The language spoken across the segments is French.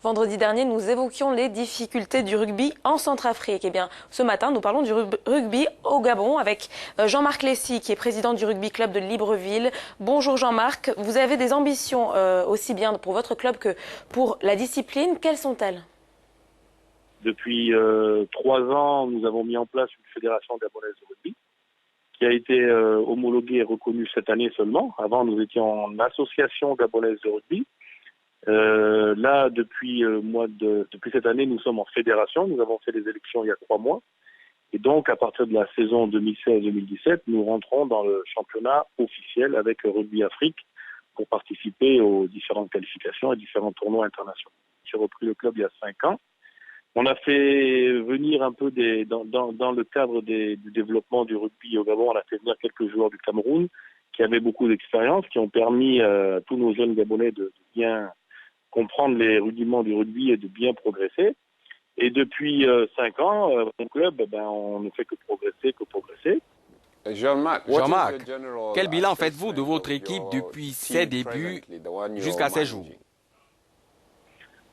Vendredi dernier, nous évoquions les difficultés du rugby en Centrafrique. Eh bien, ce matin, nous parlons du rugby au Gabon avec Jean-Marc Lessy, qui est président du rugby club de Libreville. Bonjour Jean-Marc, vous avez des ambitions aussi bien pour votre club que pour la discipline. Quelles sont-elles? Depuis 3 ans, nous avons mis en place une fédération gabonaise de rugby qui a été homologuée et reconnue cette année seulement. Avant, nous étions en association gabonaise de rugby. Là, depuis cette année, nous sommes en fédération. Nous avons fait des élections il y a 3 mois. Et donc, à partir de la saison 2016-2017, nous rentrons dans le championnat officiel avec Rugby Afrique pour participer aux différentes qualifications et différents tournois internationaux. J'ai repris le club il y a 5 ans. On a fait venir un peu dans le cadre du développement du rugby au Gabon, on a fait venir quelques joueurs du Cameroun qui avaient beaucoup d'expérience, qui ont permis à tous nos jeunes Gabonais de bien comprendre les rudiments du rugby et de bien progresser. Et depuis 5 ans, mon club, on ne fait que progresser. Jean-Marc, quel bilan faites-vous de votre équipe depuis ses débuts jusqu'à ces jours?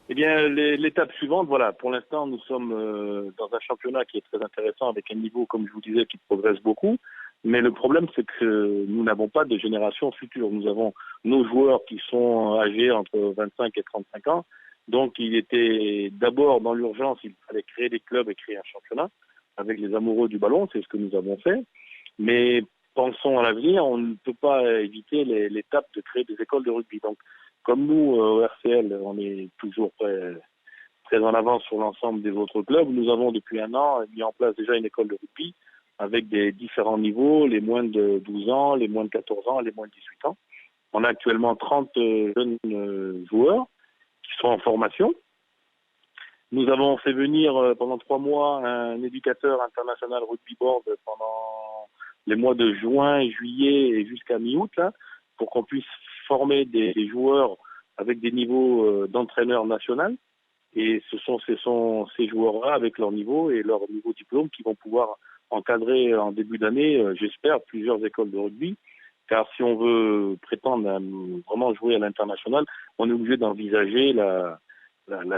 Eh bien, l'étape suivante, voilà, pour l'instant, nous sommes dans un championnat qui est très intéressant avec un niveau, comme je vous disais, qui progresse beaucoup. Mais le problème, c'est que nous n'avons pas de génération future. Nous avons nos joueurs qui sont âgés entre 25 et 35 ans. Donc, il était d'abord dans l'urgence, il fallait créer des clubs et créer un championnat avec les amoureux du ballon. C'est ce que nous avons fait. Mais pensons à l'avenir, on ne peut pas éviter l'étape de créer des écoles de rugby. Donc, comme nous, au RCL, on est toujours très en avance sur l'ensemble des autres clubs. Nous avons depuis 1 an mis en place déjà une école de rugby avec des différents niveaux, les moins de 12 ans, les moins de 14 ans, les moins de 18 ans. On a actuellement 30 jeunes joueurs qui sont en formation. Nous avons fait venir pendant 3 mois un éducateur international rugby board pendant les mois de juin, juillet et jusqu'à mi-août, là, pour qu'on puisse former des joueurs avec des niveaux d'entraîneur national. Et ce sont ces joueurs-là, avec leur niveau et leur niveau diplôme, qui vont pouvoir encadrer en début d'année, j'espère, plusieurs écoles de rugby. Car si on veut prétendre à vraiment jouer à l'international, on est obligé d'envisager la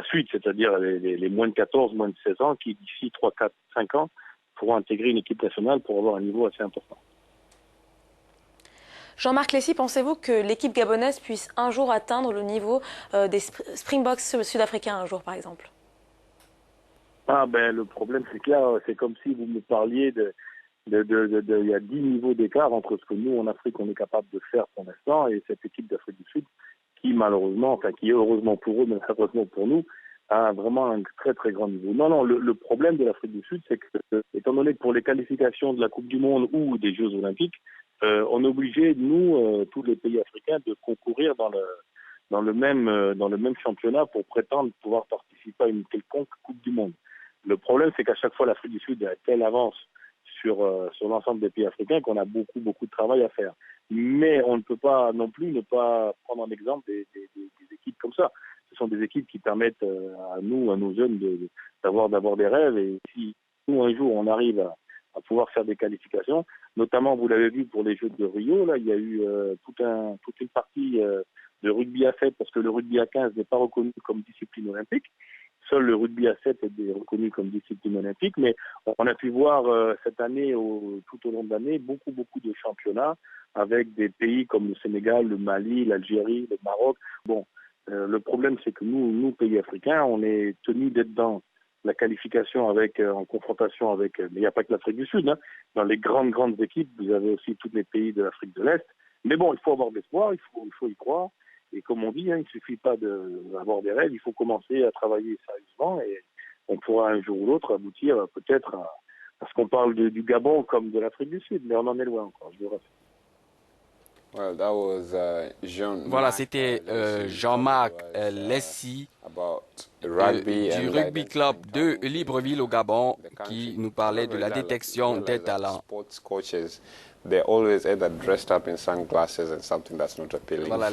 suite, c'est-à-dire les moins de 14, moins de 16 ans, qui d'ici 3, 4, 5 ans pourront intégrer une équipe nationale pour avoir un niveau assez important. Jean-Marc Lessy, pensez-vous que l'équipe gabonaise puisse un jour atteindre le niveau des Springboks sud-africains un jour, par exemple? Le problème, c'est que là, c'est comme si vous me parliez il y a 10 niveaux d'écart entre ce que nous, en Afrique, on est capable de faire pour l'instant et cette équipe d'Afrique du Sud qui, malheureusement, qui est heureusement pour eux, mais malheureusement pour nous, a vraiment un très, très grand niveau. Non, le problème de l'Afrique du Sud, c'est que, étant donné que pour les qualifications de la Coupe du Monde ou des Jeux Olympiques, on est obligé, nous, tous les pays africains, de concourir dans le même championnat pour prétendre pouvoir participer à une quelconque Coupe du Monde. Le problème, c'est qu'à chaque fois, l'Afrique du Sud a telle avance sur l'ensemble des pays africains qu'on a beaucoup, beaucoup de travail à faire. Mais on ne peut pas non plus ne pas prendre en exemple des équipes comme ça. Ce sont des équipes qui permettent à nous, à nos jeunes, d'avoir des rêves. Et si nous, un jour, on arrive à pouvoir faire des qualifications, notamment, vous l'avez vu pour les Jeux de Rio, là, il y a eu toute une partie de rugby à 7, parce que le rugby à 15 n'est pas reconnu comme discipline olympique. Seul le rugby à 7 est reconnu comme discipline olympique, mais on a pu voir cette année, tout au long de l'année, beaucoup, beaucoup de championnats avec des pays comme le Sénégal, le Mali, l'Algérie, le Maroc. Bon, le problème, c'est que nous, pays africains, on est tenus d'être dans la qualification en confrontation avec, mais il n'y a pas que l'Afrique du Sud, hein. Dans les grandes équipes, vous avez aussi tous les pays de l'Afrique de l'Est. Mais bon, il faut avoir de l'espoir, il faut y croire. Et comme on dit, hein, il ne suffit pas d'avoir des rêves, il faut commencer à travailler sérieusement et on pourra un jour ou l'autre aboutir peut-être à ce qu'on parle du Gabon comme de l'Afrique du Sud, mais on en est loin encore, je le répète. Voilà, c'était Jean-Marc Lessy du rugby club de Libreville au Gabon qui nous parlait de la détection des talents. Voilà.